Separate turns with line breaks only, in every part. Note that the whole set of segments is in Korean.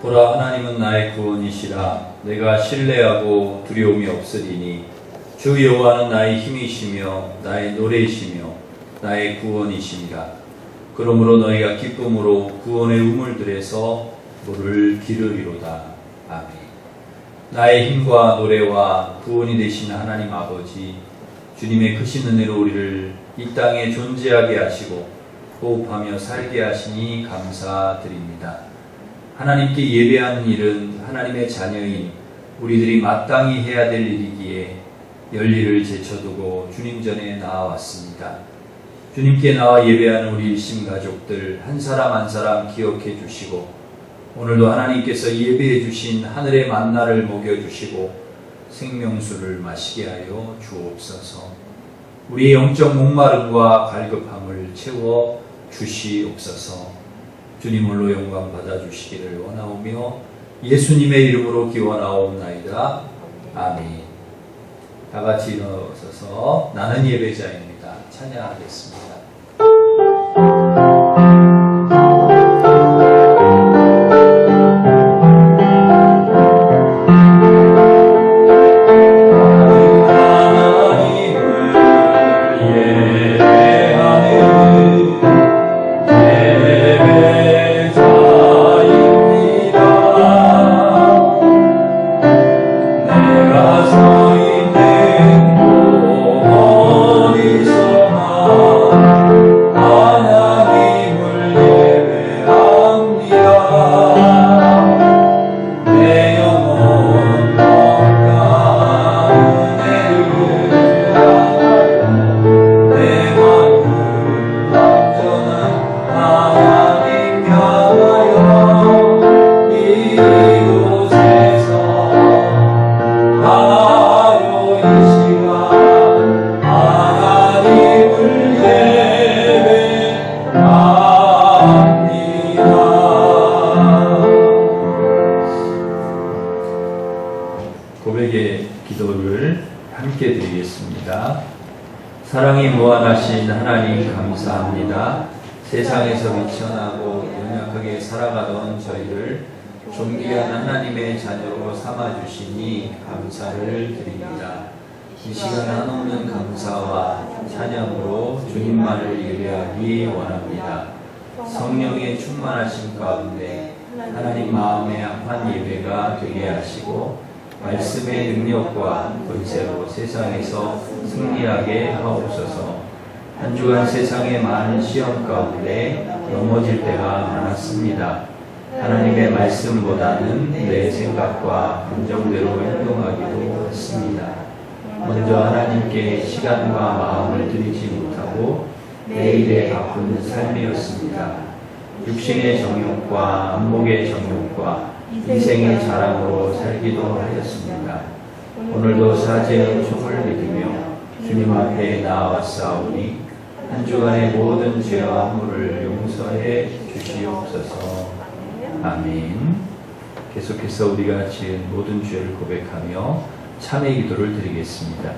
보라, 하나님은 나의 구원이시라. 내가 신뢰하고 두려움이 없으리니 주 여호와는 나의 힘이시며 나의 노래이시며 나의 구원이시니라. 그러므로 너희가 기쁨으로 구원의 우물들에서 물을 기르리로다. 아멘. 나의 힘과 노래와 구원이 되신 하나님 아버지, 주님의 크신 은혜로 우리를 이 땅에 존재하게 하시고 호흡하며 살게 하시니 감사드립니다. 하나님께 예배하는 일은 하나님의 자녀인 우리들이 마땅히 해야 될 일이기에 열일을 제쳐두고 주님 전에 나아왔습니다. 주님께 나와 예배하는 우리 일심 가족들 한 사람 한 사람 기억해 주시고, 오늘도 하나님께서 예배해 주신 하늘의 만나를 먹여주시고 생명수를 마시게 하여 주옵소서. 우리의 영적 목마름과 갈급함을 채워 주시옵소서. 주님 홀로 영광 받아주시기를 원하오며 예수님의 이름으로 기원하옵나이다. 아멘. 다같이 일어서서 나는 예배자입니다. 찬양하겠습니다. 고백의 기도를 함께 드리겠습니다. 사랑이 무한하신 하나님 감사합니다. 세상에서 미천하고 연약하게 살아가던 저희를 존귀한 하나님의 자녀로 삼아주시니 감사를 드립니다. 이 시간 한없는 감사와 찬양으로 주님만을 예배하기 원합니다. 성령의 충만하심 가운데 하나님 마음의 합한 예배가 되게 하시고 말씀의 능력과 권세로 세상에서 승리하게 하옵소서. 한 주간 세상의 많은 시험 가운데 넘어질 때가 많았습니다. 하나님의 말씀보다는 내 생각과 감정대로 행동하기도 했습니다. 먼저 하나님께 시간과 마음을 드리지 못하고 내일에 바쁜 삶이었습니다. 육신의 정욕과 안목의 정욕과 인생의 자랑으로 살기도 하였습니다. 오늘도 사죄의 총을 믿으며 주님 앞에 나아왔사오니 한 주간의 모든 죄와 허물을 용서해 주시옵소서. 아멘. 계속해서 우리가 지은 모든 죄를 고백하며 참회 기도를 드리겠습니다.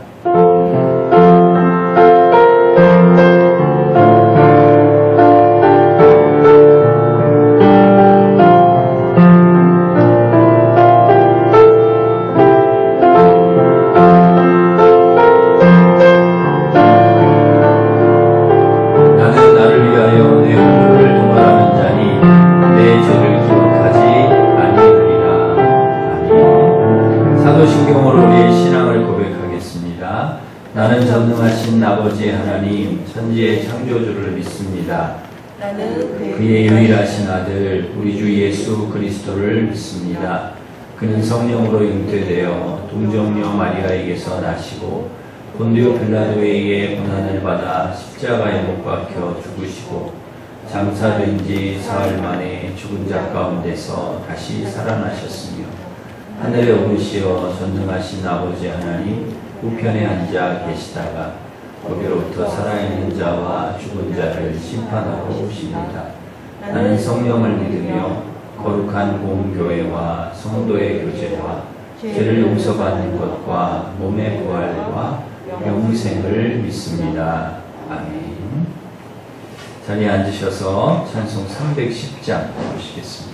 나는 전능하신 아버지 하나님 천지의 창조주를 믿습니다. 나는 그의 유일하신 아들 우리 주 예수 그리스도를 믿습니다. 그는 성령으로 잉태되어 동정녀 마리아에게서 나시고 본디오 빌라도에게 고난을 받아 십자가에 못 박혀 죽으시고 장사된 지 사흘 만에 죽은 자 가운데서 다시 살아나셨으며 하늘에 오르시어 전능하신 아버지 하나님 우편에 앉아 계시다가 거기로부터 살아있는 자와 죽은 자를 심판하러 오십니다. 나는 성령을 믿으며 거룩한 공교회와 성도의 교제와 죄를 용서받는 것과 몸의 부활과 영생을 믿습니다. 아멘. 자리에 앉으셔서 찬송 310장 보시겠습니다.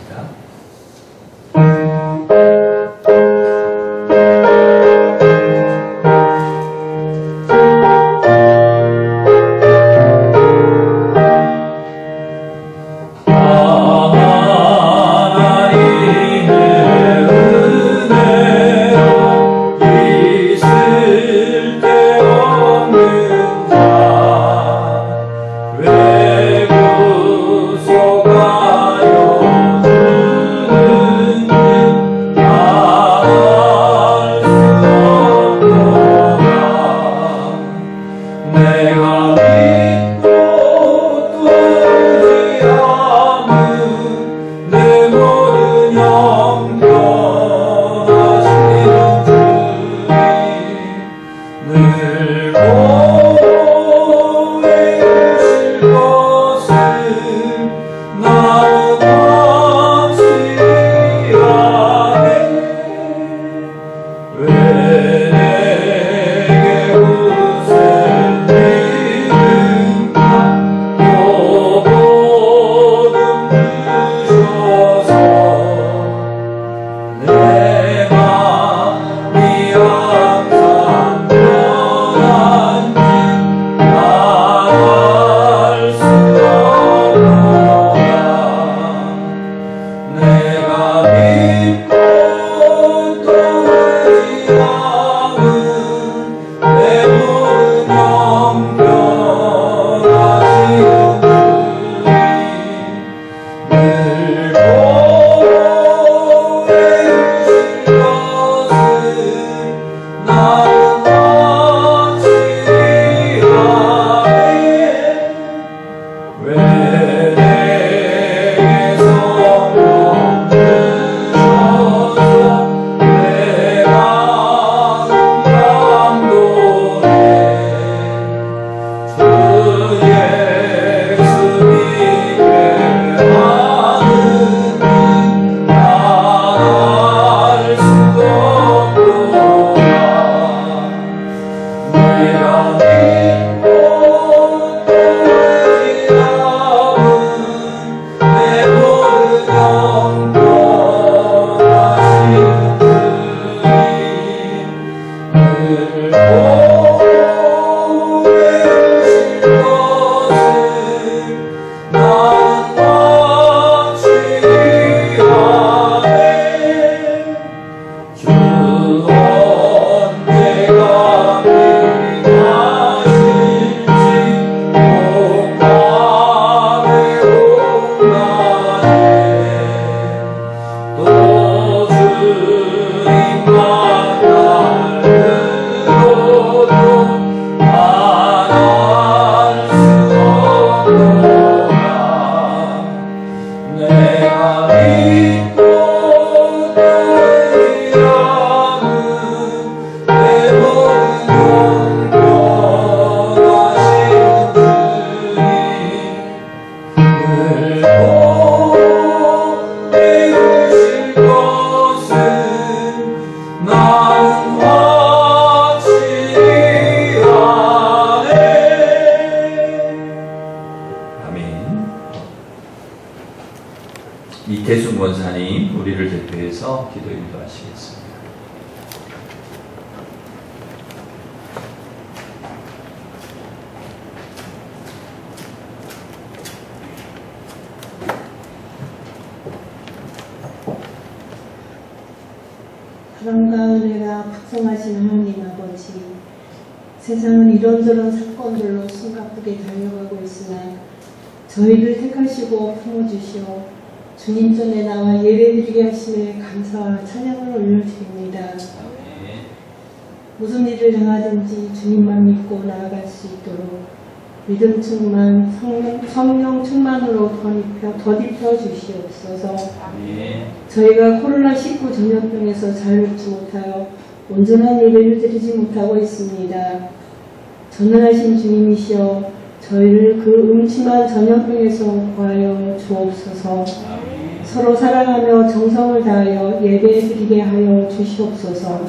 이태순 권사님 우리를 대표해서 기도 인도하시겠습니다.
사랑과 은혜가 풍성하신 하나님 아버지, 세상은 이런저런 사건들로 숨가쁘게 달려가고 있으나 저희를 택하시고 품어주시오 주님 전에 나와 예배드리게 하심에 감사와 찬양을 올려드립니다. 무슨 일을 당하든지 주님만 믿고 나아갈 수 있도록 믿음 충만, 성령 충만으로 덧입혀 주시옵소서. 저희가 코로나19 전염병에서 자유롭지 못하여 온전한 예배를 드리지 못하고 있습니다. 전능하신 주님이시여 저희를 그 음침한 전염병에서 구하여 주옵소서. 서로 사랑하며 정성을 다하여 예배드리게 하여 주시옵소서.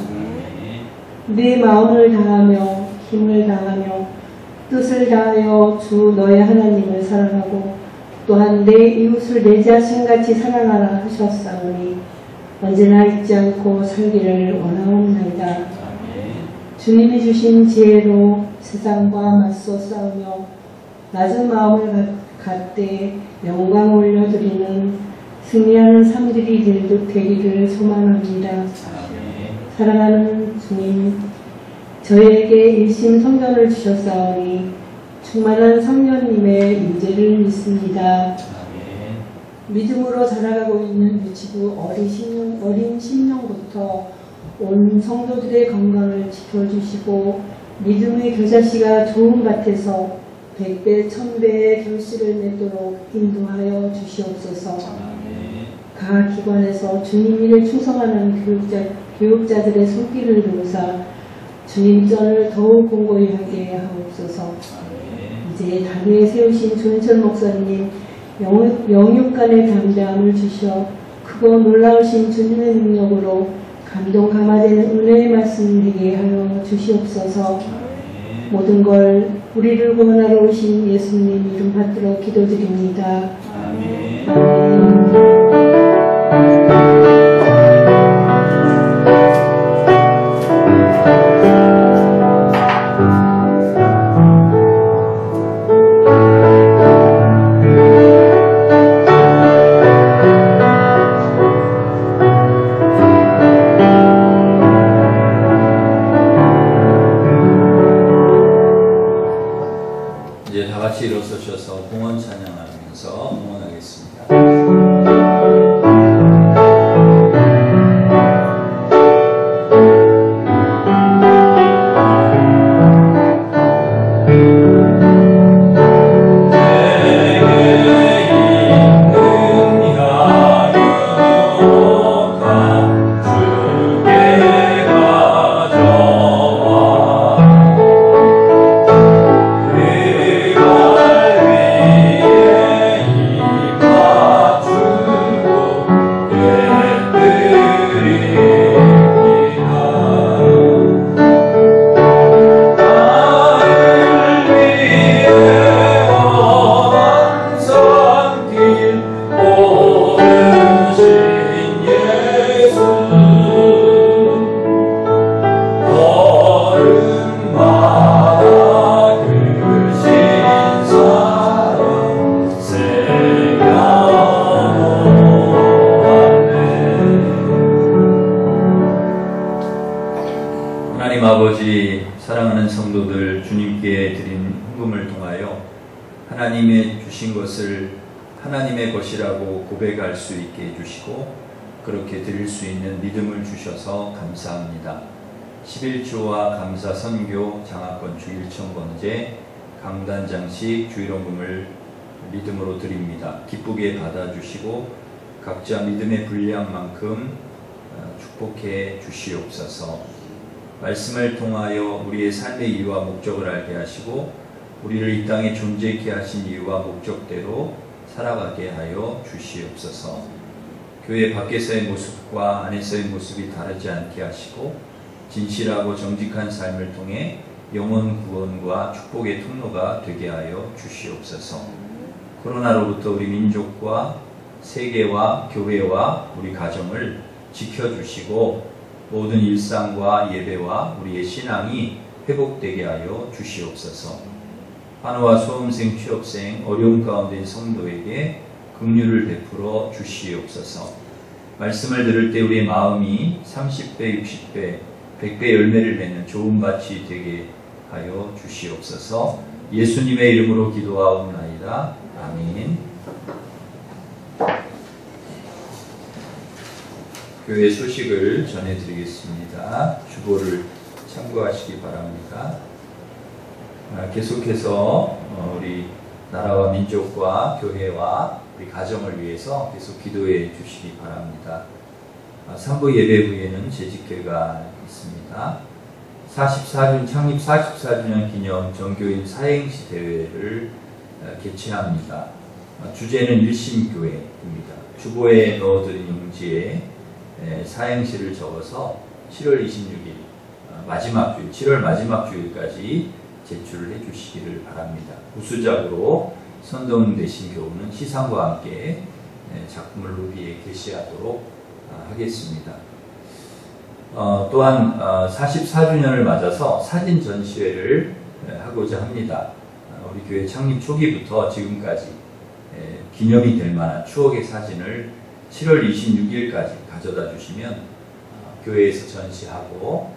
내 마음을 다하며 힘을 다하며 뜻을 다하여 주 너의 하나님을 사랑하고 또한 내 이웃을 내 자신같이 사랑하라 하셨사오니 언제나 잊지 않고 살기를 원하옵나이다. 주님이 주신 지혜로 세상과 맞서 싸우며 낮은 마음을 갖되 영광 올려드리는 승리하는 삶들이 되기를 소망합니다. 사랑하는 주님, 저희에게 일심 성전을 주셨사오니 충만한 성령님의 임재를 믿습니다. 믿음으로 자라가고 있는 유치부 어린 심령부터 온 성도들의 건강을 지켜주시고 믿음의 교자씨가 좋은 밭에서 100배, 1000배의 결실을 맺도록 인도하여 주시옵소서. 각 기관에서 주님 일에 충성하는 교육자들의 손길을 도우사 주님 전을 더욱 공고히 하게 하옵소서. 이제 다리에 세우신 조인철 목사님 영육간의 담대함을 주셔 크고 놀라우신 주님의 능력으로 감동 감화되는 은혜의 말씀 되게 하여 주시옵소서. 모든 걸 우리를 구원하러 오신 예수님 이름 받들어 기도드립니다. 아멘.
이제 다 같이 일어서셔서 봉헌 찬양하면서 봉헌하겠습니다. 하나님 아버지, 사랑하는 성도들 주님께 드린 헌금을 통하여 하나님의 주신 것을 하나님의 것이라고 고백할 수 있게 해주시고 그렇게 드릴 수 있는 믿음을 주셔서 감사합니다. 11조와 감사 선교 장학권 주 1,000번째 강단장식 주일헌금을 믿음으로 드립니다. 기쁘게 받아주시고 각자 믿음의 분량만큼 축복해 주시옵소서. 말씀을 통하여 우리의 삶의 이유와 목적을 알게 하시고 우리를 이 땅에 존재케 하신 이유와 목적대로 살아가게 하여 주시옵소서. 교회 밖에서의 모습과 안에서의 모습이 다르지 않게 하시고 진실하고 정직한 삶을 통해 영혼 구원과 축복의 통로가 되게 하여 주시옵소서. 코로나로부터 우리 민족과 세계와 교회와 우리 가정을 지켜주시고 모든 일상과 예배와 우리의 신앙이 회복되게 하여 주시옵소서. 한우와 수험생, 취업생, 어려움 가운데 성도에게 긍휼을 베풀어 주시옵소서. 말씀을 들을 때 우리의 마음이 30배, 60배, 100배 열매를 맺는 좋은 밭이 되게 하여 주시옵소서. 예수님의 이름으로 기도하옵나이다. 아멘. 교회 소식을 전해드리겠습니다. 주보를 참고하시기 바랍니다. 계속해서 우리 나라와 민족과 교회와 우리 가정을 위해서 계속 기도해 주시기 바랍니다. 3부 예배 후에는 재직회가 있습니다. 창립 44주년 기념 정교인 사행시 대회를 개최합니다. 주제는 일심교회입니다. 주보에 넣어드린 용지에 사행시를 적어서 7월 26일 마지막 주일, 7월 마지막 주일까지 제출을 해주시기를 바랍니다. 우수작으로 선동되신 교우는 시상과 함께 작품을 로비에 게시하도록 하겠습니다. 또한 44주년을 맞아서 사진 전시회를 하고자 합니다. 우리 교회 창립 초기부터 지금까지 기념이 될 만한 추억의 사진을 7월 26일까지 가져다 주시면 교회에서 전시하고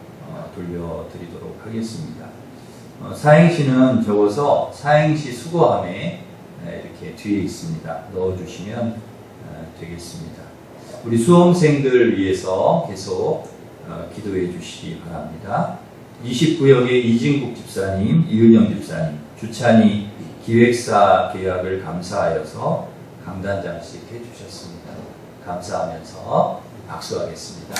돌려드리도록 하겠습니다. 사행시는 적어서 사행시 수거함에 이렇게 뒤에 있습니다. 넣어주시면 되겠습니다. 우리 수험생들 위해서 계속 기도해 주시기 바랍니다. 29역의 이진국 집사님, 이은영 집사님, 주찬이 기획사 계약을 감사하여서 강단장식 해주셨습니다. 감사하면서 박수하겠습니다.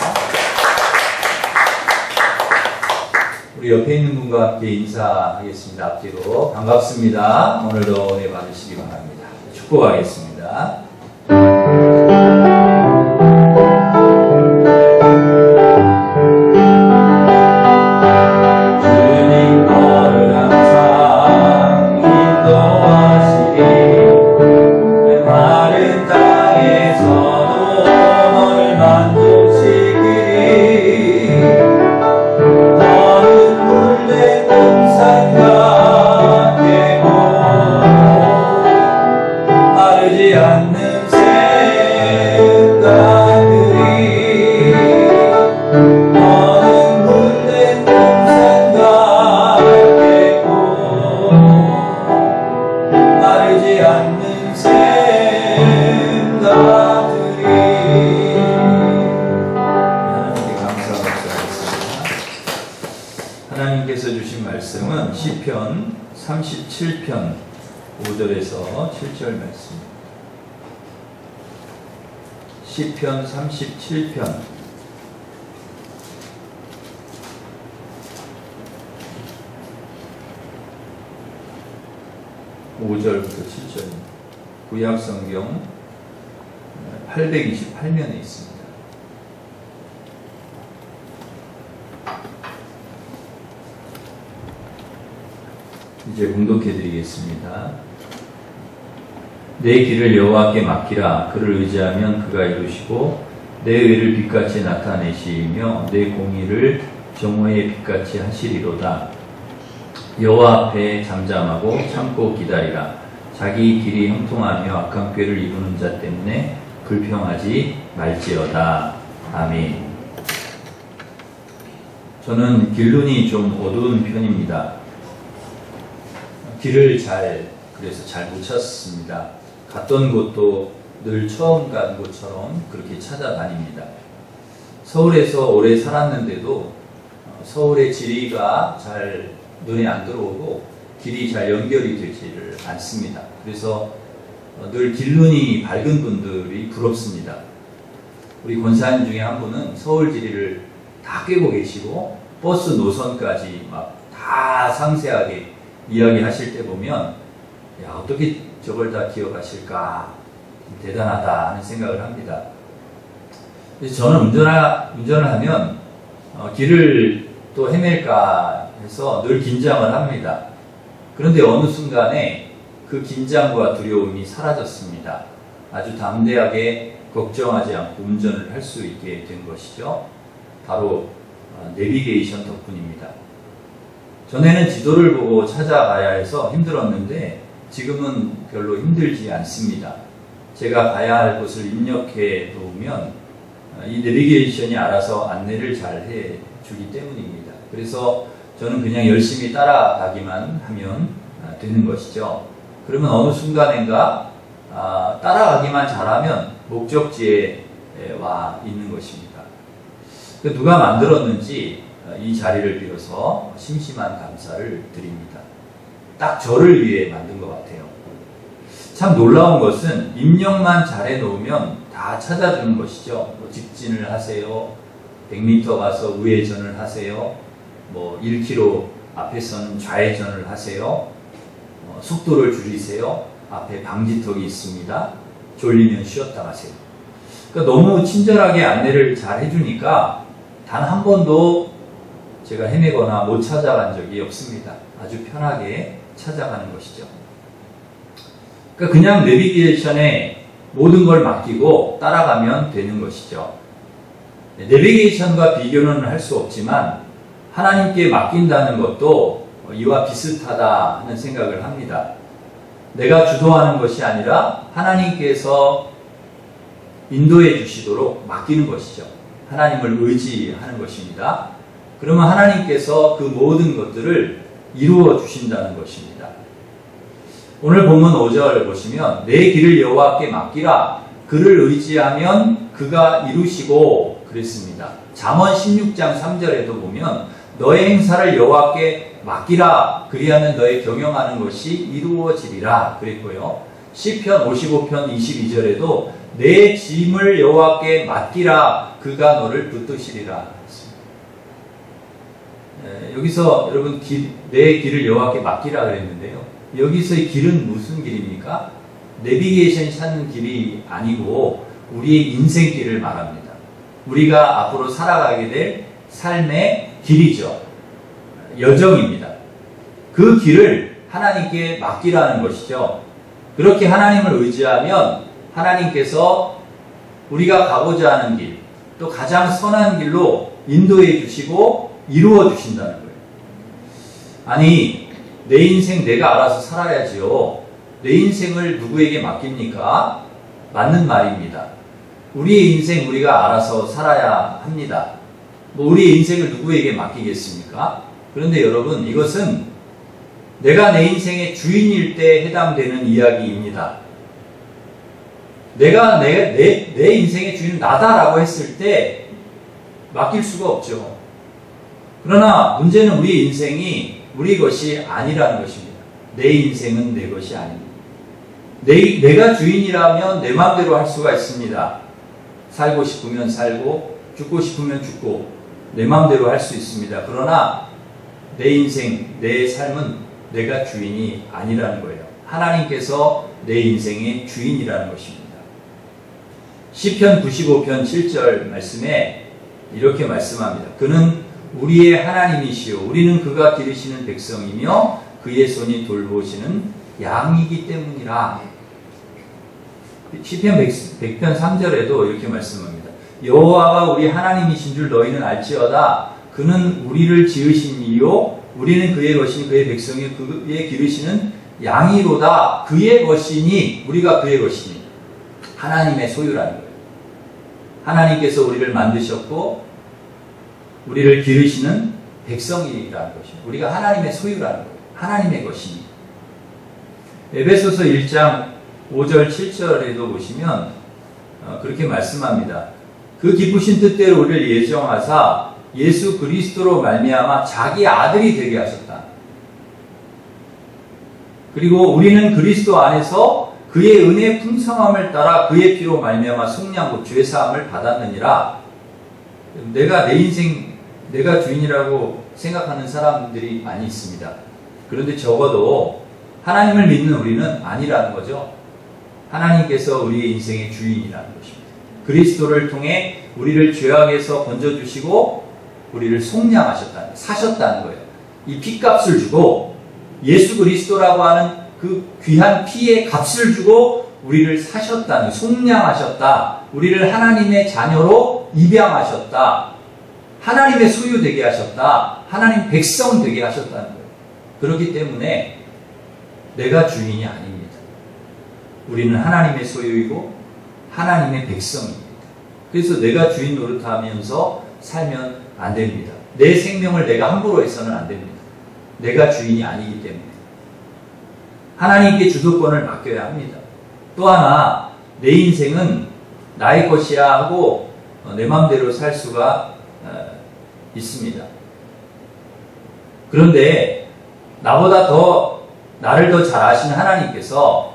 우리 옆에 있는 분과 함께 인사하겠습니다. 앞뒤로 반갑습니다. 오늘도 은혜 받으시기 바랍니다. 축복하겠습니다. 하나님께서 주신 말씀은 시편 37편 5절에서 7절 말씀. 시편 37편 5절부터 7절. 구약성경 828면에 있습니다. 이제 공독해 드리겠습니다. 내 길을 여호와께 맡기라. 그를 의지하면 그가 이루시고 내 의를 빛같이 나타내시며 내 공의를 정오의 빛같이 하시리로다. 여호와 앞에 잠잠하고 참고 기다리라. 자기 길이 형통하며 악한 꾀를 이루는 자 때문에 불평하지 말지어다. 아멘. 저는 길눈이 좀 어두운 편입니다. 길을 그래서 잘 못 찾습니다. 갔던 곳도 늘 처음 간 곳처럼 그렇게 찾아다닙니다. 서울에서 오래 살았는데도 서울의 지리가 잘 눈에 안 들어오고 길이 잘 연결이 되지를 않습니다. 그래서 늘 길눈이 밝은 분들이 부럽습니다. 우리 권사님 중에 한 분은 서울 지리를 다 꿰고 계시고 버스 노선까지 막 다 상세하게 이야기하실 때 보면 야, 어떻게 저걸 다 기억하실까? 대단하다 하는 생각을 합니다. 그래서 저는 운전을 하면 길을 또 헤맬까 해서 늘 긴장을 합니다. 그런데 어느 순간에 그 긴장과 두려움이 사라졌습니다. 아주 담대하게 걱정하지 않고 운전을 할 수 있게 된 것이죠. 바로 내비게이션 덕분입니다. 전에는 지도를 보고 찾아가야 해서 힘들었는데 지금은 별로 힘들지 않습니다. 제가 가야 할 곳을 입력해 놓으면 이 내비게이션이 알아서 안내를 잘 해주기 때문입니다. 그래서 저는 그냥 열심히 따라가기만 하면 되는 것이죠. 그러면 어느 순간인가 따라가기만 잘하면 목적지에 와 있는 것입니다. 누가 만들었는지 이 자리를 빌어서 심심한 감사를 드립니다. 딱 저를 위해 만든 것 같아요. 참 놀라운 것은 입력만 잘해 놓으면 다 찾아주는 것이죠. 뭐 직진을 하세요. 100m 가서 우회전을 하세요. 뭐 1km 앞에서는 좌회전을 하세요. 속도를 줄이세요. 앞에 방지턱이 있습니다. 졸리면 쉬었다 가세요. 그러니까 너무 친절하게 안내를 잘 해주니까 단 한 번도 제가 헤매거나 못 찾아간 적이 없습니다. 아주 편하게 찾아가는 것이죠. 그러니까 그냥 내비게이션에 모든 걸 맡기고 따라가면 되는 것이죠. 내비게이션과 비교는 할 수 없지만 하나님께 맡긴다는 것도 이와 비슷하다 하는 생각을 합니다. 내가 주도하는 것이 아니라 하나님께서 인도해 주시도록 맡기는 것이죠. 하나님을 의지하는 것입니다. 그러면 하나님께서 그 모든 것들을 이루어 주신다는 것입니다. 오늘 본문 5절 보시면 내 길을 여호와께 맡기라. 그를 의지하면 그가 이루시고 그랬습니다. 잠언 16장 3절에도 보면 너의 행사를 여호와께 맡기라. 그리하면 너의 경영하는 것이 이루어지리라 그랬고요. 시편 55편 22절에도 내 짐을 여호와께 맡기라. 그가 너를 붙드시리라. 여기서 여러분 내 길을 여호와께 맡기라 그랬는데요. 여기서의 길은 무슨 길입니까? 내비게이션 찾는 길이 아니고 우리의 인생길을 말합니다. 우리가 앞으로 살아가게 될 삶의 길이죠. 여정입니다. 그 길을 하나님께 맡기라는 것이죠. 그렇게 하나님을 의지하면 하나님께서 우리가 가고자 하는 길, 또 가장 선한 길로 인도해 주시고 이루어 주신다는 거예요. 아니, 내 인생 내가 알아서 살아야지요. 내 인생을 누구에게 맡깁니까? 맞는 말입니다. 우리의 인생 우리가 알아서 살아야 합니다. 뭐 우리의 인생을 누구에게 맡기겠습니까? 그런데 여러분, 이것은 내가 내 인생의 주인일 때 해당되는 이야기입니다. 내가 내 인생의 주인은 나다라고 했을 때 맡길 수가 없죠. 그러나 문제는 우리 인생이 우리 것이 아니라는 것입니다. 내 인생은 내 것이 아닙니다. 내가 주인이라면 내 마음대로 할 수가 있습니다. 살고 싶으면 살고 죽고 싶으면 죽고 내 마음대로 할 수 있습니다. 그러나 내 인생, 내 삶은 내가 주인이 아니라는 거예요. 하나님께서 내 인생의 주인이라는 것입니다. 시편 95편 7절 말씀에 이렇게 말씀합니다. 그는 우리의 하나님이시요 우리는 그가 기르시는 백성이며 그의 손이 돌보시는 양이기 때문이라. 시편 100편 3절에도 이렇게 말씀합니다. 여호와가 우리 하나님이신 줄 너희는 알지어다. 그는 우리를 지으신 이요 우리는 그의 것이니 그의 백성이 그의 기르시는 양이로다. 그의 것이니 우리가 그의 것이니 하나님의 소유라는 거예요. 하나님께서 우리를 만드셨고 우리를 기르시는 백성이라는 것입니다. 우리가 하나님의 소유라는 거예요. 하나님의 것이니. 에베소서 1장 5절 7절에도 보시면 그렇게 말씀합니다. 그 기쁘신 뜻대로 우리를 예정하사 예수 그리스도로 말미암아 자기 아들이 되게 하셨다. 그리고 우리는 그리스도 안에서 그의 은혜의 풍성함을 따라 그의 피로 말미암아 속량고 죄사함을 받았느니라. 내가 내 인생 내가 주인이라고 생각하는 사람들이 많이 있습니다. 그런데 적어도 하나님을 믿는 우리는 아니라는 거죠. 하나님께서 우리의 인생의 주인이라는 것입니다. 그리스도를 통해 우리를 죄악에서 건져주시고 우리를 속량하셨다는, 사셨다는 거예요. 이 피값을 주고 예수 그리스도라고 하는 그 귀한 피의 값을 주고 우리를 사셨다는, 속량하셨다. 우리를 하나님의 자녀로 입양하셨다. 하나님의 소유 되게 하셨다. 하나님 백성 되게 하셨다는 거예요. 그렇기 때문에 내가 주인이 아닙니다. 우리는 하나님의 소유이고 하나님의 백성입니다. 그래서 내가 주인 노릇하면서 살면 안 됩니다. 내 생명을 내가 함부로 해서는 안 됩니다. 내가 주인이 아니기 때문에. 하나님께 주도권을 맡겨야 합니다. 또 하나, 내 인생은 나의 것이야 하고 내 마음대로 살 수가 있습니다. 그런데 나보다 더 나를 더 잘 아시는 하나님께서,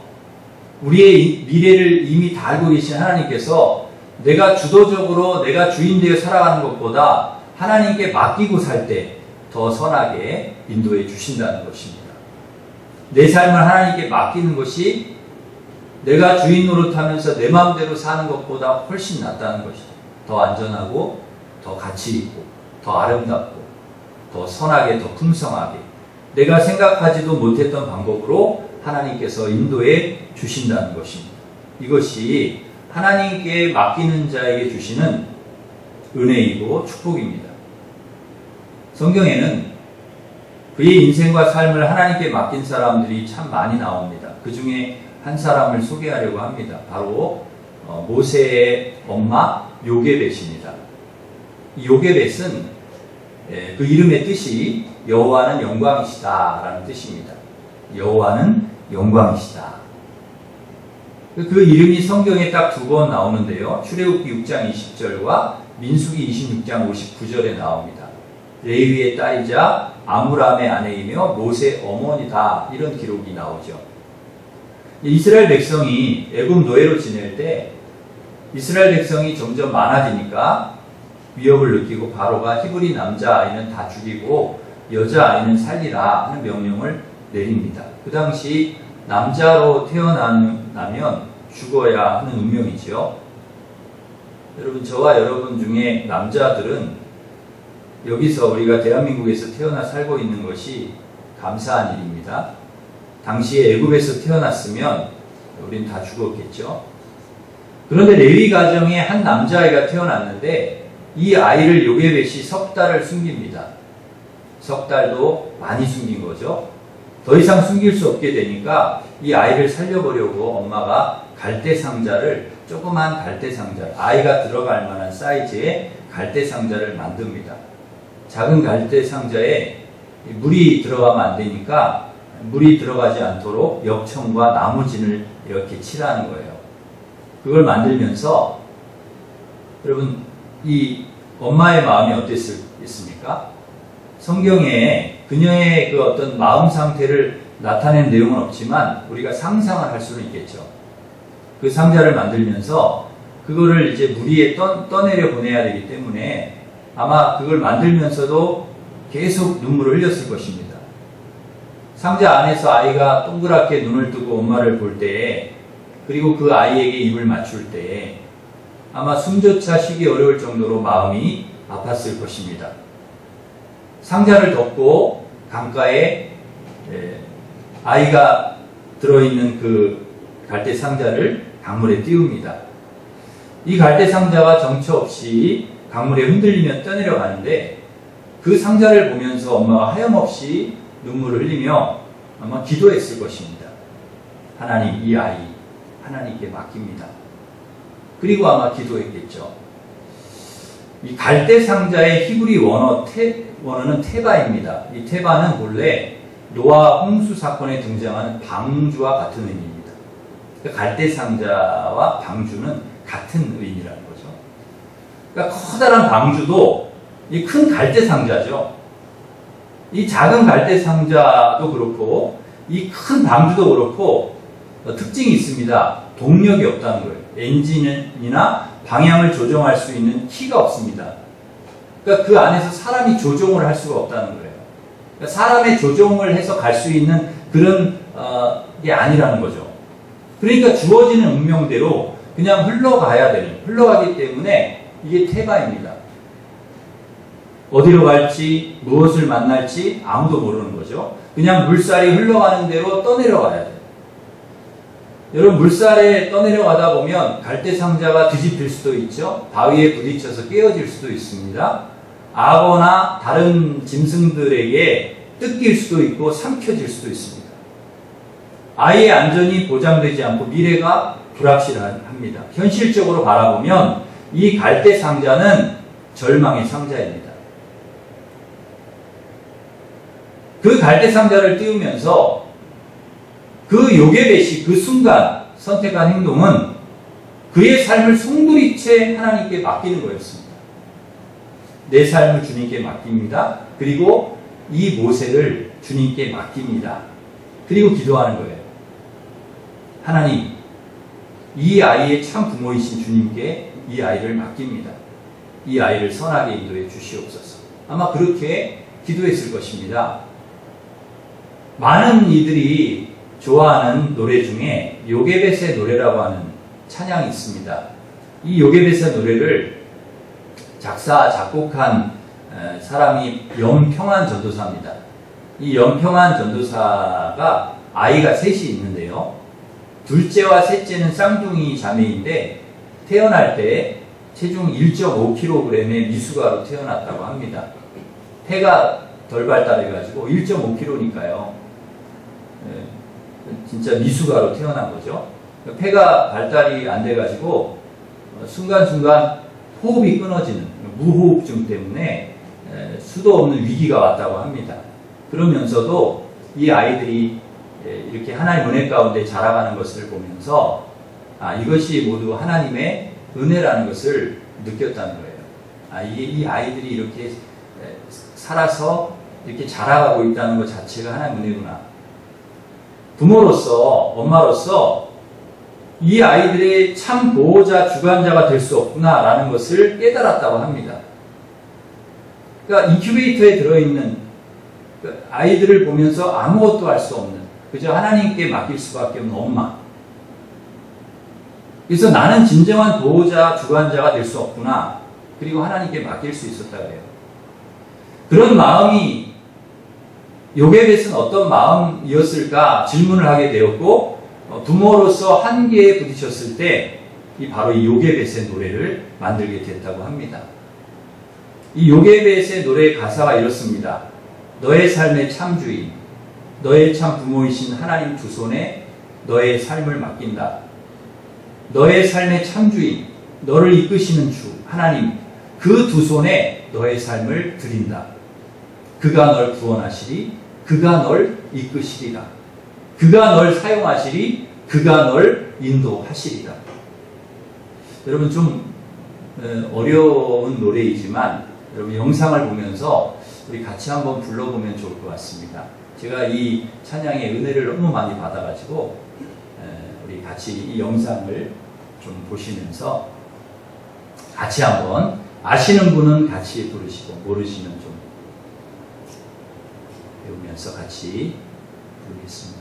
우리의 미래를 이미 다 알고 계신 하나님께서 내가 주도적으로 내가 주인 되어 살아가는 것보다 하나님께 맡기고 살 때 더 선하게 인도해 주신다는 것입니다. 내 삶을 하나님께 맡기는 것이 내가 주인 노릇하면서 내 마음대로 사는 것보다 훨씬 낫다는 것이죠. 더 안전하고 더 가치 있고 더 아름답고 더 선하게 더 풍성하게 내가 생각하지도 못했던 방법으로 하나님께서 인도해 주신다는 것입니다. 이것이 하나님께 맡기는 자에게 주시는 은혜이고 축복입니다. 성경에는 그의 인생과 삶을 하나님께 맡긴 사람들이 참 많이 나옵니다. 그 중에 한 사람을 소개하려고 합니다. 바로 모세의 엄마 요게벳입니다. 이 요게벳은 그 이름의 뜻이 여호와는 영광이시다 라는 뜻입니다. 여호와는 영광이시다. 그 이름이 성경에 딱 2번 나오는데요. 출애굽기 6장 20절과 민수기 26장 59절에 나옵니다. 레위의 딸이자 아므람의 아내이며 모세 어머니다, 이런 기록이 나오죠. 이스라엘 백성이 애굽 노예로 지낼 때 이스라엘 백성이 점점 많아지니까 위협을 느끼고 바로가 히브리 남자아이는 다 죽이고 여자아이는 살리라 하는 명령을 내립니다. 그 당시 남자로 태어나면 죽어야 하는 운명이죠. 여러분, 저와 여러분 중에 남자들은 여기서 우리가 대한민국에서 태어나 살고 있는 것이 감사한 일입니다. 당시에 애굽에서 태어났으면 우린 다 죽었겠죠. 그런데 레위 가정에 한 남자아이가 태어났는데 이 아이를 요게벳이 석 달을 숨깁니다. 석 달도 많이 숨긴 거죠. 더 이상 숨길 수 없게 되니까 이 아이를 살려보려고 엄마가 갈대 상자를, 조그만 갈대 상자, 아이가 들어갈 만한 사이즈의 갈대 상자를 만듭니다. 작은 갈대 상자에 물이 들어가면 안 되니까 물이 들어가지 않도록 역청과 나무진을 이렇게 칠하는 거예요. 그걸 만들면서 여러분, 이 엄마의 마음이 어땠습니까? 성경에 그녀의 그 어떤 마음 상태를 나타낸 내용은 없지만 우리가 상상을 할 수는 있겠죠. 그 상자를 만들면서 그거를 이제 물 위에 떠내려 보내야 되기 때문에 아마 그걸 만들면서도 계속 눈물을 흘렸을 것입니다. 상자 안에서 아이가 동그랗게 눈을 뜨고 엄마를 볼 때, 그리고 그 아이에게 입을 맞출 때 아마 숨조차 쉬기 어려울 정도로 마음이 아팠을 것입니다. 상자를 덮고 강가에 아이가 들어있는 그 갈대 상자를 강물에 띄웁니다. 이 갈대 상자가 정처 없이 강물에 흔들리며 떠내려가는데 그 상자를 보면서 엄마가 하염없이 눈물을 흘리며 아마 기도했을 것입니다. 하나님, 이 아이 하나님께 맡깁니다. 그리고 아마 기도했겠죠. 이 갈대 상자의 히브리 원어는 테바입니다. 이 테바는 본래 노아 홍수 사건에 등장하는 방주와 같은 의미입니다. 갈대 상자와 방주는 같은 의미라는 거죠. 그러니까 커다란 방주도 이 큰 갈대 상자죠. 이 작은 갈대 상자도 그렇고 이 큰 방주도 그렇고 특징이 있습니다. 동력이 없다는 거예요. 엔진이나 방향을 조정할 수 있는 키가 없습니다. 그러니까 그 안에서 사람이 조종을 할 수가 없다는 거예요. 그러니까 사람의 조종을 해서 갈 수 있는 그런 게 아니라는 거죠. 그러니까 주어지는 운명대로 그냥 흘러가기 때문에 이게 테바입니다. 어디로 갈지, 무엇을 만날지 아무도 모르는 거죠. 그냥 물살이 흘러가는 대로 떠내려가야 돼요. 여러분, 물살에 떠내려가다 보면 갈대 상자가 뒤집힐 수도 있죠. 바위에 부딪혀서 깨어질 수도 있습니다. 악어나 다른 짐승들에게 뜯길 수도 있고 삼켜질 수도 있습니다. 아이의 안전이 보장되지 않고 미래가 불확실합니다. 현실적으로 바라보면 이 갈대 상자는 절망의 상자입니다. 그 갈대 상자를 띄우면서 그 요게벳이 그 순간 선택한 행동은 그의 삶을 송두리째 하나님께 맡기는 거였습니다. 내 삶을 주님께 맡깁니다. 그리고 이 모세를 주님께 맡깁니다. 그리고 기도하는 거예요. 하나님, 이 아이의 참 부모이신 주님께 이 아이를 맡깁니다. 이 아이를 선하게 인도해 주시옵소서. 아마 그렇게 기도했을 것입니다. 많은 이들이 좋아하는 노래 중에 요게벳의 노래라고 하는 찬양이 있습니다. 이 요게벳의 노래를 작사, 작곡한 사람이 염평한 전도사입니다. 이 염평한 전도사가 아이가 셋이 있는데요. 둘째와 셋째는 쌍둥이 자매인데 태어날 때 체중 1.5kg의 미숙아로 태어났다고 합니다. 폐가 덜 발달해가지고 1.5kg니까요. 진짜 미숙아로 태어난 거죠. 폐가 발달이 안 돼가지고 순간순간 호흡이 끊어지는 무호흡증 때문에 수도 없는 위기가 왔다고 합니다. 그러면서도 이 아이들이 이렇게 하나님의 은혜 가운데 자라가는 것을 보면서 이것이 모두 하나님의 은혜라는 것을 느꼈다는 거예요. 이 아이들이 이렇게 살아서 이렇게 자라가고 있다는 것 자체가 하나님의 은혜구나. 부모로서, 엄마로서 이 아이들의 참 보호자, 주관자가 될 수 없구나라는 것을 깨달았다고 합니다. 그러니까 인큐베이터에 들어있는 아이들을 보면서 아무것도 할 수 없는, 그저 하나님께 맡길 수밖에 없는 엄마. 그래서 나는 진정한 보호자, 주관자가 될 수 없구나. 그리고 하나님께 맡길 수 있었다고 해요. 그런 마음이 요게벳은 어떤 마음이었을까 질문을 하게 되었고, 부모로서 한계에 부딪혔을 때 바로 이 요게벳의 노래를 만들게 됐다고 합니다. 이 요게벳의 노래의 가사가 이렇습니다. 너의 삶의 참주인, 너의 참 부모이신 하나님 두 손에 너의 삶을 맡긴다. 너의 삶의 참주인, 너를 이끄시는 주 하나님, 그 두 손에 너의 삶을 드린다. 그가 널 구원하시리, 그가 널 이끄시리라. 그가 널 사용하시리, 그가 널 인도하시리라. 여러분 좀 어려운 노래이지만 여러분 영상을 보면서 우리 같이 한번 불러보면 좋을 것 같습니다. 제가 이 찬양의 은혜를 너무 많이 받아가지고 우리 같이 이 영상을 좀 보시면서 같이 한번 아시는 분은 같이 부르시고 모르시면 좀 배우면서 같이 부르겠습니다.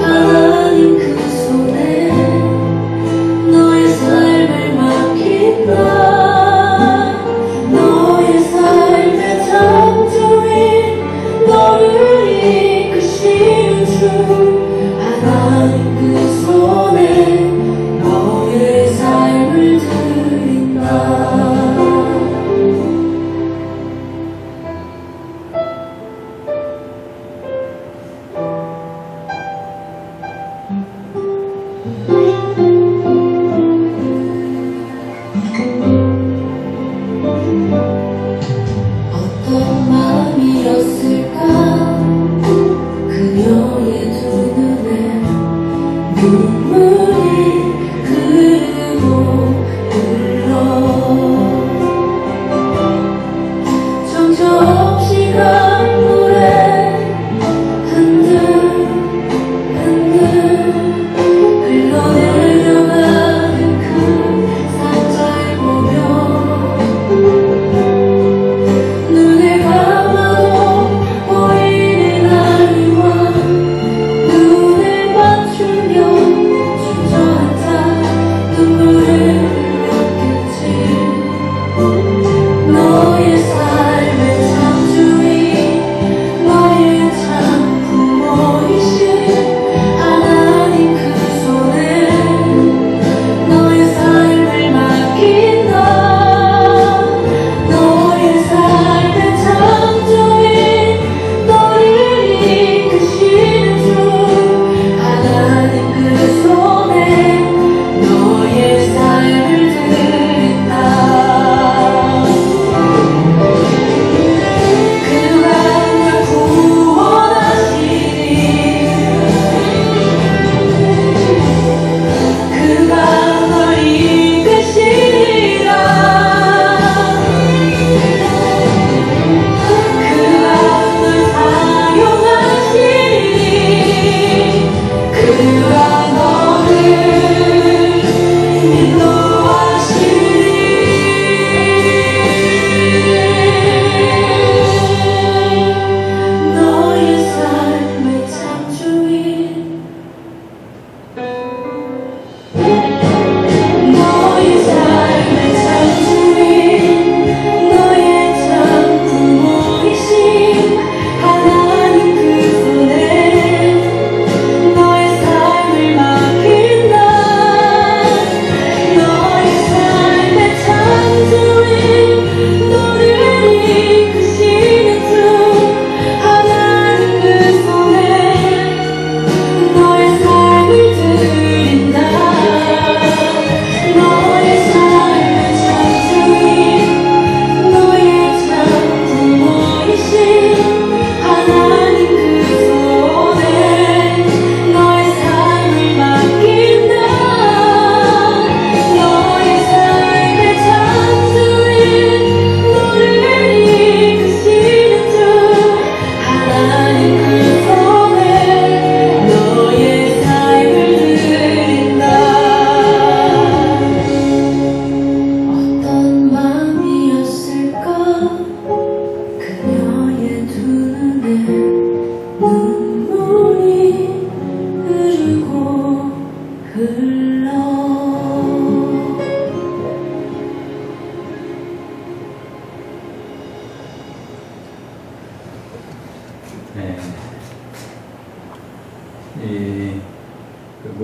하나님 그 손에 너의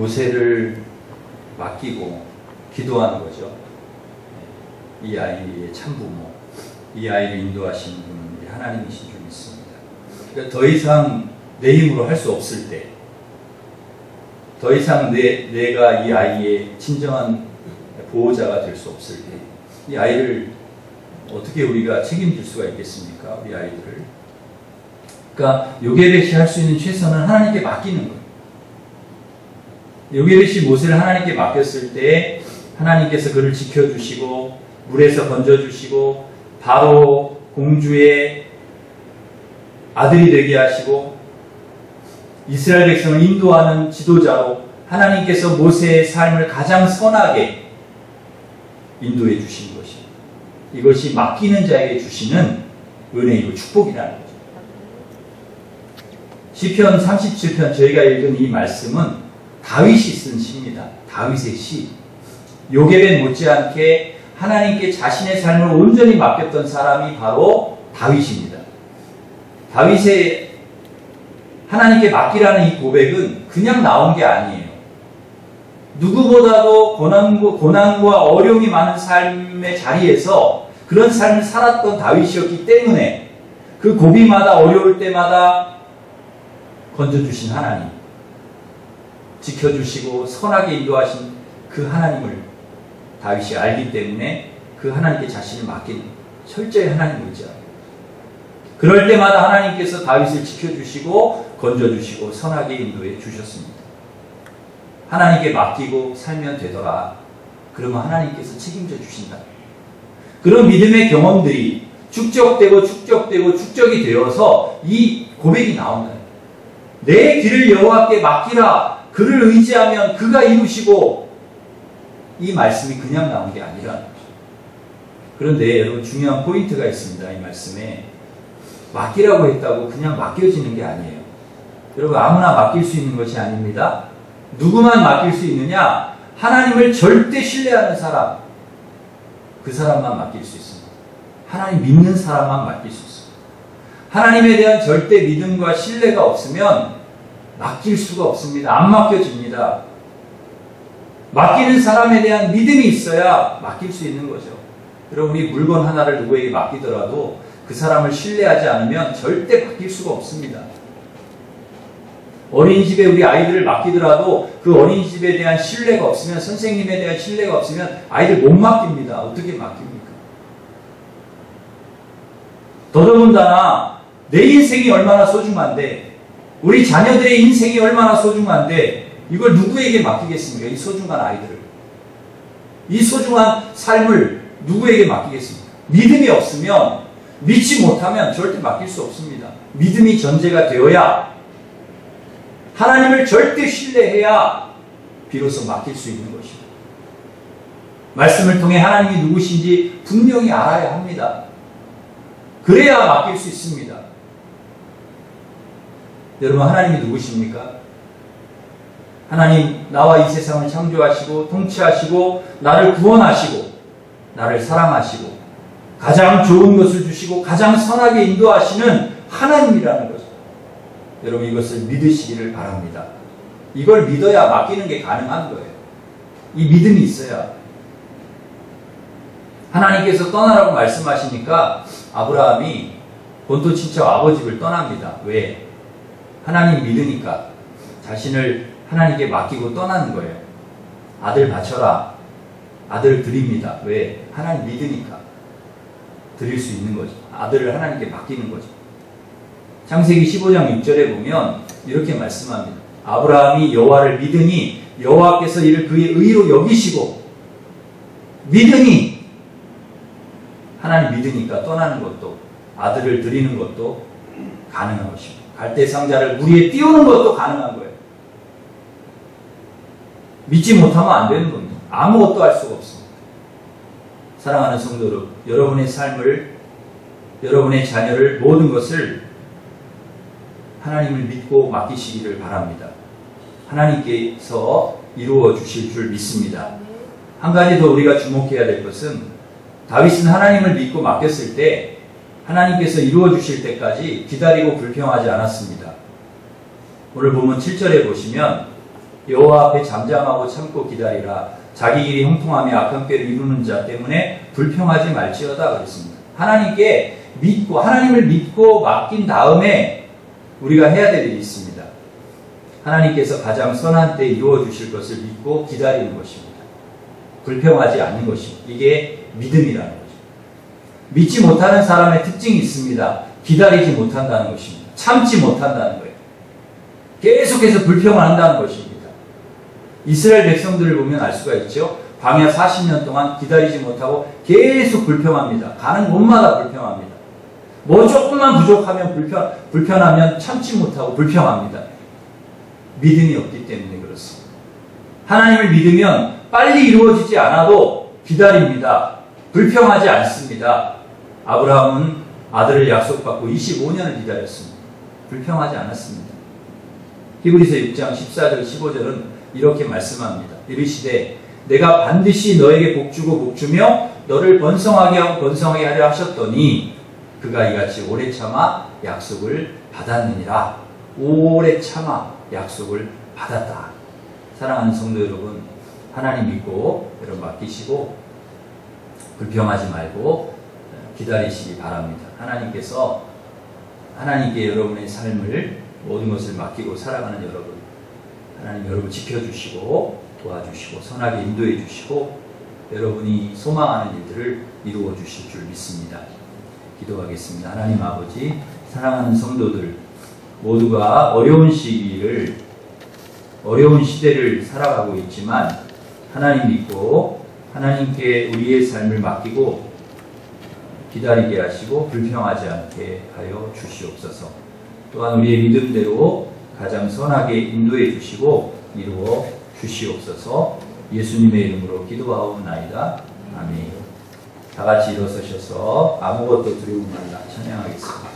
모세를 맡기고 기도하는 거죠. 이 아이의 참부모, 이 아이를 인도하시는 분은 우리 하나님이신 줄 믿습니다. 그러니까 더 이상 내 힘으로 할 수 없을 때, 더 이상 내가 이 아이의 친정한 보호자가 될 수 없을 때, 이 아이를 어떻게 우리가 책임질 수가 있겠습니까? 우리 아이들을. 그러니까 요게벳이 할 수 있는 최선은 하나님께 맡기는 거예요. 요게벳이 모세를 하나님께 맡겼을 때 하나님께서 그를 지켜주시고 물에서 건져주시고 바로 공주의 아들이 되게 하시고 이스라엘 백성을 인도하는 지도자로 하나님께서 모세의 삶을 가장 선하게 인도해 주신 것이, 이것이 맡기는 자에게 주시는 은혜이고 축복이라는 거죠. 시편 37편 저희가 읽은 이 말씀은 다윗이 쓴 시입니다. 다윗의 시. 요게벳 못지않게 하나님께 자신의 삶을 온전히 맡겼던 사람이 바로 다윗입니다. 다윗의 하나님께 맡기라는 이 고백은 그냥 나온 게 아니에요. 누구보다도 고난과 어려움이 많은 삶의 자리에서 그런 삶을 살았던 다윗이었기 때문에 그 고비마다 어려울 때마다 건져주신 하나님, 지켜주시고 선하게 인도하신 그 하나님을 다윗이 알기 때문에 그 하나님께 자신을 맡긴, 철저히 하나님을 의지합니다. 그럴 때마다 하나님께서 다윗을 지켜주시고 건져주시고 선하게 인도해 주셨습니다. 하나님께 맡기고 살면 되더라. 그러면 하나님께서 책임져 주신다. 그런 믿음의 경험들이 축적이 되어서 이 고백이 나온다. 내 길을 여호와께 맡기라. 그를 의지하면 그가 이루시고, 이 말씀이 그냥 나온 게 아니라는 거죠. 그런데 여러분 중요한 포인트가 있습니다. 이 말씀에 맡기라고 했다고 그냥 맡겨지는 게 아니에요. 여러분 아무나 맡길 수 있는 것이 아닙니다. 누구만 맡길 수 있느냐? 하나님을 절대 신뢰하는 사람, 그 사람만 맡길 수 있습니다. 하나님 믿는 사람만 맡길 수 있습니다. 하나님에 대한 절대 믿음과 신뢰가 없으면 맡길 수가 없습니다. 안 맡겨집니다. 맡기는 사람에 대한 믿음이 있어야 맡길 수 있는 거죠. 여러분 우리 물건 하나를 누구에게 맡기더라도 그 사람을 신뢰하지 않으면 절대 맡길 수가 없습니다. 어린이집에 우리 아이들을 맡기더라도 그 어린이집에 대한 신뢰가 없으면, 선생님에 대한 신뢰가 없으면 아이들 못 맡깁니다. 어떻게 맡깁니까? 더더군다나 내 인생이 얼마나 소중한데, 우리 자녀들의 인생이 얼마나 소중한데 이걸 누구에게 맡기겠습니까? 이 소중한 아이들을, 이 소중한 삶을 누구에게 맡기겠습니까? 믿음이 없으면, 믿지 못하면 절대 맡길 수 없습니다. 믿음이 전제가 되어야, 하나님을 절대 신뢰해야 비로소 맡길 수 있는 것입니다. 말씀을 통해 하나님이 누구신지 분명히 알아야 합니다. 그래야 맡길 수 있습니다. 여러분 하나님이 누구십니까? 하나님, 나와 이 세상을 창조하시고 통치하시고 나를 구원하시고 나를 사랑하시고 가장 좋은 것을 주시고 가장 선하게 인도하시는 하나님이라는 거죠. 여러분 이것을 믿으시기를 바랍니다. 이걸 믿어야 맡기는 게 가능한 거예요. 이 믿음이 있어야. 하나님께서 떠나라고 말씀하시니까 아브라함이 본토 친척 아버집을 떠납니다. 왜? 하나님 믿으니까. 자신을 하나님께 맡기고 떠나는 거예요. 아들 바쳐라. 아들을 드립니다. 왜? 하나님 믿으니까 드릴 수 있는 거죠. 아들을 하나님께 맡기는 거죠. 창세기 15장 6절에 보면 이렇게 말씀합니다. 아브라함이 여호와를 믿으니 여호와께서 이를 그의 의로 여기시고, 믿으니, 하나님 믿으니까 떠나는 것도, 아들을 드리는 것도 가능한 것입니다. 갈대 상자를 물 위에 띄우는 것도 가능한 거예요. 믿지 못하면 안 되는 겁니다. 아무것도 할 수가 없습니다. 사랑하는 성도 여러분, 여러분의 삶을, 여러분의 자녀를, 모든 것을 하나님을 믿고 맡기시기를 바랍니다. 하나님께서 이루어 주실 줄 믿습니다. 한 가지 더 우리가 주목해야 될 것은, 다윗은 하나님을 믿고 맡겼을 때 하나님께서 이루어 주실 때까지 기다리고 불평하지 않았습니다. 오늘 보면 7절에 보시면 여호와 앞에 잠잠하고 참고 기다리라. 자기 길이 형통하며 악한 꾀를 이루는 자 때문에 불평하지 말지어다 그랬습니다. 하나님께 믿고, 하나님을 믿고 맡긴 다음에 우리가 해야 될 일이 있습니다. 하나님께서 가장 선한 때 이루어 주실 것을 믿고 기다리는 것입니다. 불평하지 않는 것입니다. 이게 믿음이라는 거죠. 믿지 못하는 사람의 특징이 있습니다. 기다리지 못한다는 것입니다. 참지 못한다는 거예요. 계속해서 불평을 한다는 것입니다. 이스라엘 백성들을 보면 알 수가 있죠. 광야 40년 동안 기다리지 못하고 계속 불평합니다. 가는 곳마다 불평합니다. 뭐 조금만 부족하면 불편하면 참지 못하고 불평합니다. 믿음이 없기 때문에 그렇습니다. 하나님을 믿으면 빨리 이루어지지 않아도 기다립니다. 불평하지 않습니다. 아브라함은 아들을 약속받고 25년을 기다렸습니다. 불평하지 않았습니다. 히브리서 6장 14절 15절은 이렇게 말씀합니다. 이르시되 내가 반드시 너에게 복주고 복주며 너를 번성하게 하고 번성하게 하려 하셨더니 그가 이같이 오래 참아 약속을 받았느니라. 오래 참아 약속을 받았다. 사랑하는 성도 여러분, 하나님 믿고 여러분 맡기시고 불평하지 말고 기다리시기 바랍니다. 하나님께 여러분의 삶을, 모든 것을 맡기고 살아가는 여러분, 하나님 여러분 지켜주시고 도와주시고 선하게 인도해 주시고 여러분이 소망하는 일들을 이루어 주실 줄 믿습니다. 기도하겠습니다. 하나님 아버지, 사랑하는 성도들 모두가 어려운 시기를 어려운 시대를 살아가고 있지만 하나님 믿고 하나님께 우리의 삶을 맡기고 기다리게 하시고 불평하지 않게 하여 주시옵소서. 또한 우리의 믿음대로 가장 선하게 인도해 주시고 이루어 주시옵소서. 예수님의 이름으로 기도하옵나이다. 아멘. 다 같이 일어서셔서 아무것도 두려움 말라 찬양하겠습니다.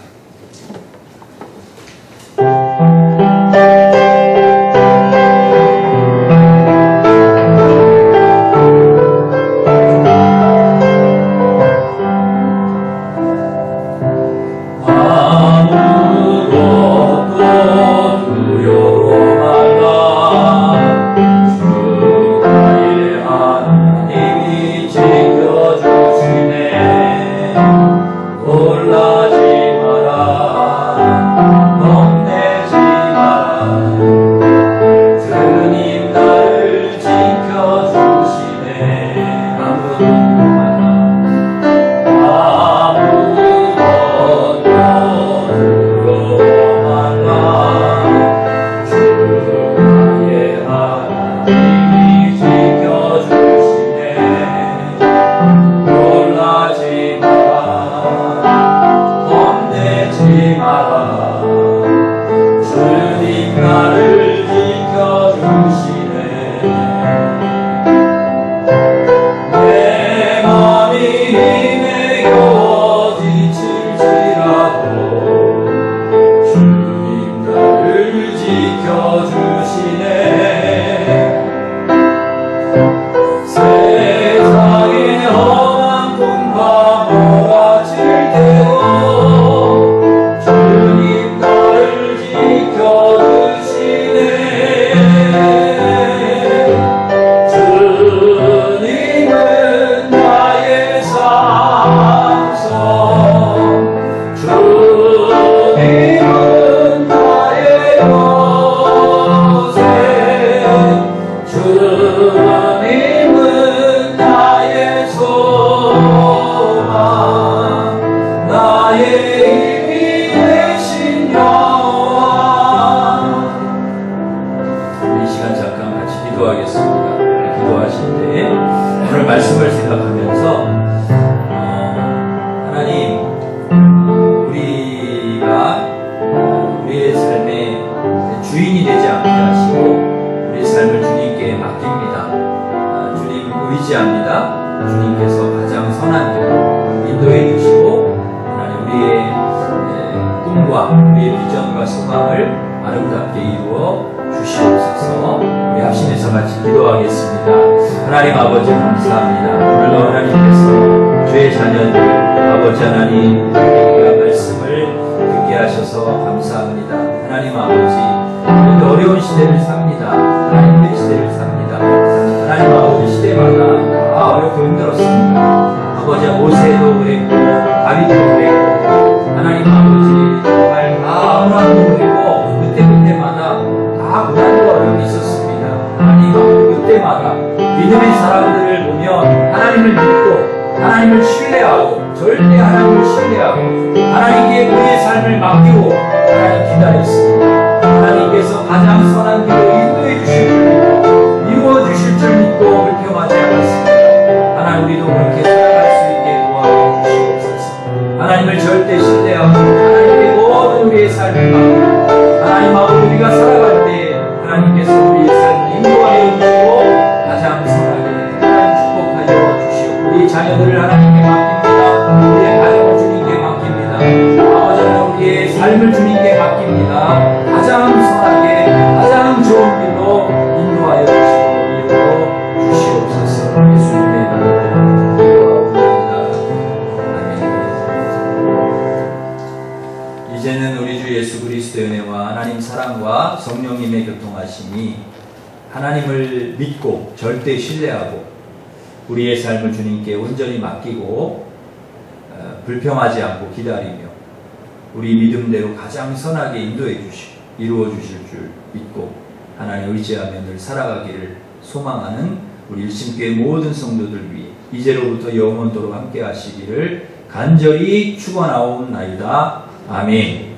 하나님 아버지 감사합니다. 오늘도 하나님께서 주의 자녀들 아버지 하나님 우리가 말씀을 듣게 하셔서 감사합니다. 하나님 아버지 우리도 어려운 시대를 삽니다. 하나님의 시대를 삽니다. 하나님 아버지 시대마다 다 어렵고 힘들었습니다. 아버지 모세도 그랬고 다윗도 그랬고 하나님 아버지 정말 다 고난도 그랬고 그때마다 다 고난과 어려움이 있었습니다. 하나님 아버지 그때마다 믿음의 사람들을 보면 하나님을 믿고 하나님을 신뢰하고 절대 하나님을 신뢰하고 하나님께 우리의 삶을 맡기고 하나님 기다렸습니다. 하나님께서 가장 선한 길로 인도해 주실 줄 믿고 이루어 주실 줄 믿고 불평하지 않았습니다. 하나님 우리도 그렇게 살아갈 수 있게 도와주시옵소서. 하나님을 절대 신뢰하고 하나님께 모든 우리의 삶을 맡기고 하나님 아버지 우리가 살아갈 때 하나님께서 우리의 삶을 인도하여 주시고 가장 선하게 하나님 축복하여 주시오. 우리 자녀들을 하나님께 맡깁니다. 우리의 가정을 주님께 맡깁니다. 아버지 하나님 우리의 삶을 주님께 맡깁니다. 가장 선하게 가장 좋은 길로 인도하여 주시고 이루어 주시옵소서. 예수님의 이름으로 기도하옵나이다. 아멘. 이제는 우리 주 예수 그리스도의 은혜와 하나님 사랑과 성령님의 교통하심이 하나님을 믿고 절대 신뢰하고 우리의 삶을 주님께 온전히 맡기고 불평하지 않고 기다리며 우리 믿음대로 가장 선하게 인도해 주시고 이루어 주실 줄 믿고 하나님 의지하며 늘 살아가기를 소망하는 우리 일심교회 모든 성도들 위해 이제로부터 영원토록 함께 하시기를 간절히 축원하옵나이다. 아멘.